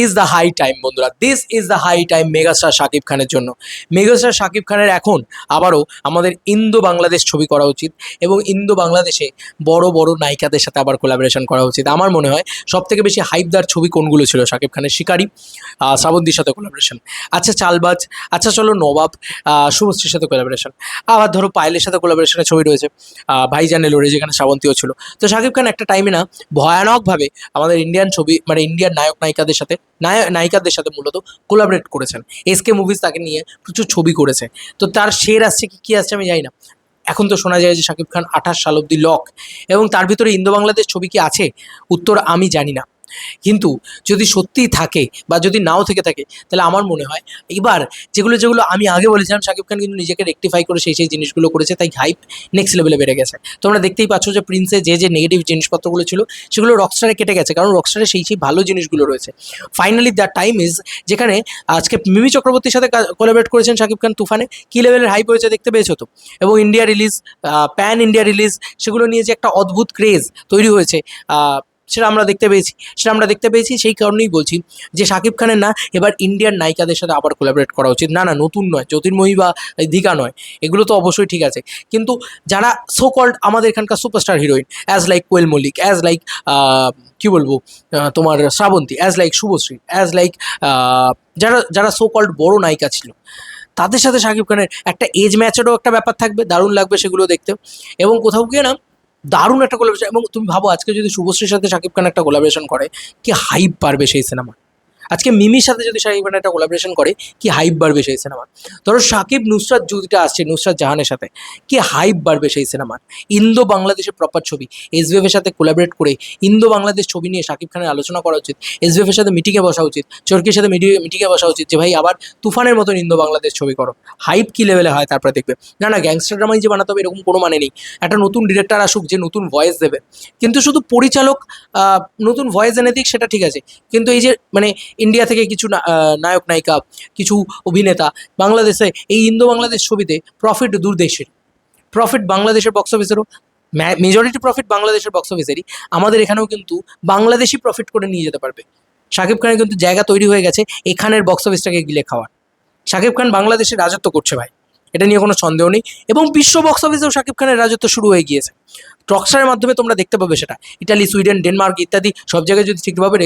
Is the high time বন্ধুরা, this is the high time megastar Shakib খানের জন্য। Megastar Shakib খানের এখন আবারও আমাদের ইন্দো বাংলাদেশ ছবি করা উচিত এবং ইন্দো বাংলাদেশে বড় বড় নায়িকাদের সাথে আবার কোলাবোরেশন করা উচিত। আমার মনে হয় সব থেকে বেশি হাইপদার ছবি কোনগুলো ছিল শাকিব খানের? শিকারি, শ্রাবন্তীর সাথে কোলাবোরেশন, আচ্ছা চালবাজ, আচ্ছা চলো নবাব, শুভশ্রীর সাথে কোলাবোরেশন, আবার ধরো পায়েলের সাথে কোলাবোরেশনের ছবি রয়েছে ভাইজানে লড়ে, যেখানে শ্রাবন্তীও ছিল। তো শাকিব খান একটা টাইমে না ভয়ানকভাবে আমাদের ইন্ডিয়ান ছবি মানে ইন্ডিয়ান নায়িকাদের সাথে নায়িকাদের সাথে মূলত কোলাবরেট করেছেন। এসকে মুভিজ তাকে নিয়ে প্রচুর ছবি করেছে। তো তার শের আসছে কি আসছে আমি জানি না। এখন তো শোনা যায় যে শাকিব খান 28 সাল অব্দি লক, এবং তার ভিতরে ইন্দো বাংলাদেশ ছবি কি আছে? উত্তর আমি জানি না। কিন্তু যদি সত্যিই থাকে বা যদি নাও থেকে থাকে, তাহলে আমার মনে হয় এবার যেগুলো যেগুলো আমি আগে বলেছিলাম, শাকিব খান কিন্তু নিজেকে রেকটিফাই করে সেই জিনিসগুলো করেছে, তাই হাইপ নেক্সট লেভেলে বেড়ে গেছে। তোমরা দেখতেই পাচ্ছ যে প্রিন্সে যে নেগেটিভ জিনিসপত্রগুলো ছিল সেগুলো রকস্টারে কেটে গেছে, কারণ রকস্টারে সেই ভালো জিনিসগুলো রয়েছে। ফাইনালি দ্য টাইম ইজ, যেখানে আজকে মিমি চক্রবর্তীর সাথে কোলাবরেট করেছেন শাকিব খান তুফানে, কী লেভেলের হাইপ হয়েছে দেখতে পেয়েছো তো। এবং India release, pan India release, সেগুলো নিয়ে যে একটা অদ্ভুত ক্রেজ তৈরি হয়েছে, সেটা আমরা দেখতে পেয়েছি। সেই কারণেই বলছি যে শাকিব খানের না এবার ইন্ডিয়ান নায়িকাদের সাথে আবার কোলাবরেট করা উচিত। না নতুন নয়, জ্যোতির্ময়ী বা দীঘা নয়, এগুলো তো অবশ্যই ঠিক আছে, কিন্তু যারা সো কল্ড আমাদের এখানকার superstar heroine, as like Koel Mallick, as like কী বলবো তোমার Srabanti, as like Subhashree, as like যারা যারা সো কল্ড বড় নায়িকা ছিল, তাদের সাথে শাকিব খানের একটা এজ ম্যাচেরও একটা ব্যাপার থাকবে, দারুণ লাগবে সেগুলো দেখতে। এবং কোথাও গিয়ে না দারুণ একটা কোলাবরেশন। এবং তুমি ভাবো আজকে যদি শুভশ্রীর সাথে শাকিব খান একটা কোলাবরেশন করে, কি হাইপ বাড়বে সেই সিনেমা। আজকে মিমির সাথে যদি শাকিব খান একটা কোলাবরেশন করে, কি হাইপ বাড়বে সেই সিনেমার। ধরো শাকিব নুসরাত জুটিটা আসছে নুসরাত জাহানের সাথে, কি হাইপ বাড়বে সেই সিনেমার। ইন্দো বাংলাদেশের প্রপার ছবি এসবিএফের সাথে কোলাবরেট করে ইন্দো বাংলাদেশ ছবি নিয়ে শাকিব খানের আলোচনা করা উচিত। এসবিএফের সাথে মিটিংয়ে বসা উচিত, চরকির সাথে মিটিংয়ে বসা উচিত যে ভাই আবার তুফানের মতন ইন্দো বাংলাদেশ ছবি করো। হাইপ কি লেভেলে হয় তারপরে দেখবে। না গ্যাংস্টার ড্রামাই যে বানাতে হবে এরকম কোনো মানে নেই। একটা নতুন ডিরেক্টর আসুক যে নতুন ভয়েস দেবে, কিন্তু শুধু পরিচালক নতুন ভয়েস এনে দিক সেটা ঠিক আছে, কিন্তু এই যে মানে ইন্ডিয়া থেকে কিছু নায়ক নায়িকা, কিছু অভিনেতা বাংলাদেশে এই ইন্দো বাংলাদেশ ছবিতে প্রফিট দূর দেশের, প্রফিট বাংলাদেশের বক্স অফিসেরও, মেজরিটি প্রফিট বাংলাদেশের বক্স অফিসেরই, আমাদের এখানেও কিন্তু বাংলাদেশি প্রফিট করে নিয়ে যেতে পারবে। শাকিব খানের কিন্তু জায়গা তৈরি হয়ে গেছে এখানের বক্স অফিসটাকে গিলে খাওয়ার। শাকিব খান বাংলাদেশে রাজত্ব করছে ভাই, এটা নিয়ে কোনো সন্দেহ নেই। এবং বিশ্ব বক্স অফিসেও শাকিব খানের রাজত্ব শুরু হয়ে গিয়েছে। টকস্টারের মাধ্যমে তোমরা দেখতে পাবে সেটা, ইটালি, সুইডেন, ডেনমার্ক ইত্যাদি সব জায়গায় যদি ঠিকভাবে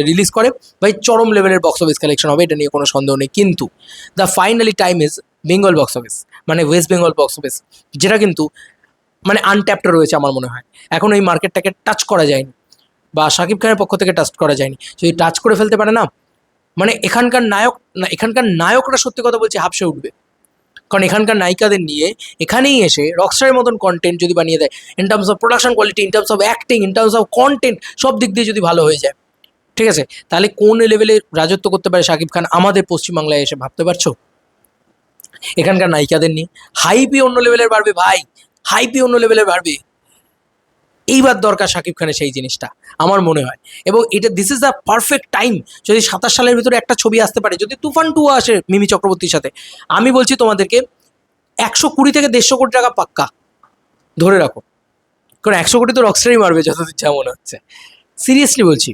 রিলিজ করে ভাই চরম লেভেলের বক্স অফিস কালেকশন হবে, এটা নিয়ে কোনো সন্দেহ নেই। কিন্তু the finally time is Bengal box office, মানে ওয়েস্ট বেঙ্গল বক্স অফিস, যেটা কিন্তু মানে আনট্যাপড রয়েছে আমার মনে হয়। এখন এই মার্কেটটাকে টাচ করা যায়নি, বা শাকিব খানের পক্ষ থেকে টাচ করা যায়নি। যদি টাচ করে ফেলতে পারে না, মানে এখানকার নায়করা সত্যি কথা বলছি হাঁপসে উঠবে। কারণ এখানকার নায়িকাদের নিয়ে এখানেই এসে রকস্টারের মতন কন্টেন্ট যদি বানিয়ে দেয়, in terms of production quality, in terms of acting, in terms of content, সব দিক দিয়ে যদি ভালো হয়ে যায়, ঠিক আছে, তাহলে কোন লেভেলে রাজত্ব করতে পারে শাকিব খান আমাদের পশ্চিমবাংলায় এসে, ভাবতে পারছো? এখানকার নায়িকাদের নিয়ে হাইপই অন্য লেভেলের বাড়বে ভাই, হাইপই অন্য লেভেলের বাড়বে। এইবার দরকার শাকিব খানের সেই জিনিসটা আমার মনে হয়। এবং এটা this is the perfect time. যদি 27 সালের ভিতরে একটা ছবি আসতে পারে, যদি তুফান 2 আসে মিমি চক্রবর্তীর সাথে, আমি বলছি তোমাদেরকে 120 থেকে 150 কোটি টাকা পাক্কা ধরে রাখো। কারণ 100 কোটি তো রকস্টারই মারবে যতদূর যা মনে হচ্ছে। সিরিয়াসলি বলছি,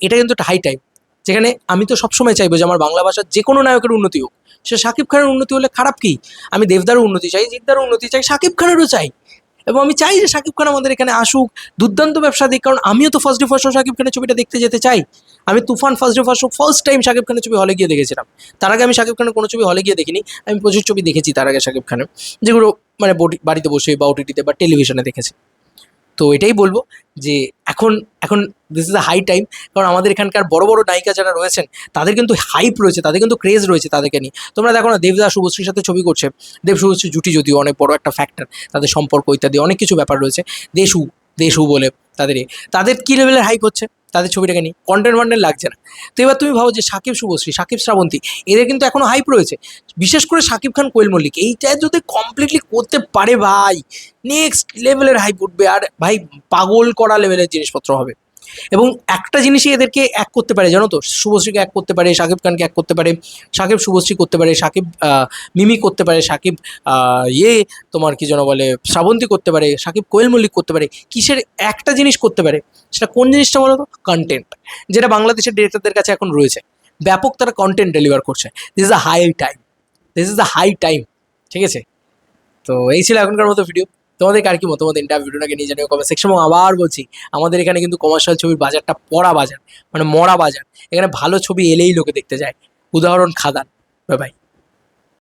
এটা কিন্তু একটা হাই টাইম, যেখানে আমি তো সবসময় চাইবো যে আমার বাংলা ভাষার যে কোনো নায়কের উন্নতি হোক। সে শাকিব খানের উন্নতি হলে খারাপ কি? আমি দেবদারও উন্নতি চাই, জিদ্দারও উন্নতি চাই, শাকিব খানেরও চাই। এবং আমি চাই যে শাকিব খান আমাদের এখানে আসুক, দুর্দান্ত ব্যবসা দিক। কারণ আমিও তো first day first show Shakib খানের ছবিটা দেখতে যেতে চাই। আমি Toofan first day first show first time Shakib খানের ছবি হলে গিয়ে দেখেছিলাম। তার আগে আমি শাকিব খানের কোনো ছবি হলে গিয়ে দেখিনি। আমি প্রচুর ছবি দেখেছি তার আগে শাকিব খানের, যেগুলো মানে বাড়িতে বসে বা ওটিটিতে বা টেলিভিশনে দেখেছি। তো এটাই বলবো যে এখন এখন this is the high time. কারণ আমাদের এখানকার বড় বড় নায়িকা যারা রয়েছেন তাদের কিন্তু হাইপ রয়েছে, তাদের কিন্তু ক্রেজ রয়েছে তাদেরকে নিয়ে। তোমরা দেখো না দেবদা শুভশ্রীর সাথে ছবি করছে, দেব শুভশ্রী জুটি যদিও অনেক বড় একটা ফ্যাক্টর, তাদের সম্পর্ক ইত্যাদি অনেক কিছু ব্যাপার রয়েছে। দেশু বলে তাদের কী লেভেলের হাইপ হচ্ছে তাদের ছবিটাকে নিয়ে, কন্টেন্ট লাগছে না। তো এবার তুমি ভাবো যে সাকিব শুভশ্রী, সাকিব শ্রাবন্তী, এদের কিন্তু এখনও হাইপ রয়েছে। বিশেষ করে সাকিব খান কোয়েল মল্লিক, এইটা যদি কমপ্লিটলি করতে পারে ভাই, নেক্সট লেভেলের হাইপ উঠবে। আর ভাই পাগল করা লেভেলের জিনিসপত্র হবে। এবং একটা জিনিসই এদেরকে এক করতে পারে, জানো তো, শুভশ্রীকে এক করতে পারে, শাকিব খানকে এক করতে পারে, শাকিব শুভশ্রী করতে পারে, শাকিব মিমি করতে পারে, শাকিব তোমার কি যেন বলে শ্রাবন্তী করতে পারে, শাকিব কোয়েল মল্লিক করতে পারে। কিসের একটা জিনিস করতে পারে, সেটা কোন জিনিসটা বলো তো? কন্টেন্ট, যেটা বাংলাদেশের ডিরেক্টরদের কাছে এখন রয়েছে। ব্যাপক তারা কন্টেন্ট ডেলিভার করছে। This is the high time, this is the high time. ঠিক আছে, তো এই ছিল এখনকার মতো ভিডিও। তোমাদের কার কি মতামত ইন্টার ভিডিওটাকে নিয়ে জানিও কমেন্ট সেকশন। এবং আবার বলছি, আমাদের এখানে কিন্তু কমার্শিয়াল ছবির বাজারটা পড়া বাজার, মানে মরা বাজার। এখানে ভালো ছবি এলেই লোকে দেখতে যায়। উদাহরণ খাদান। Bye bye.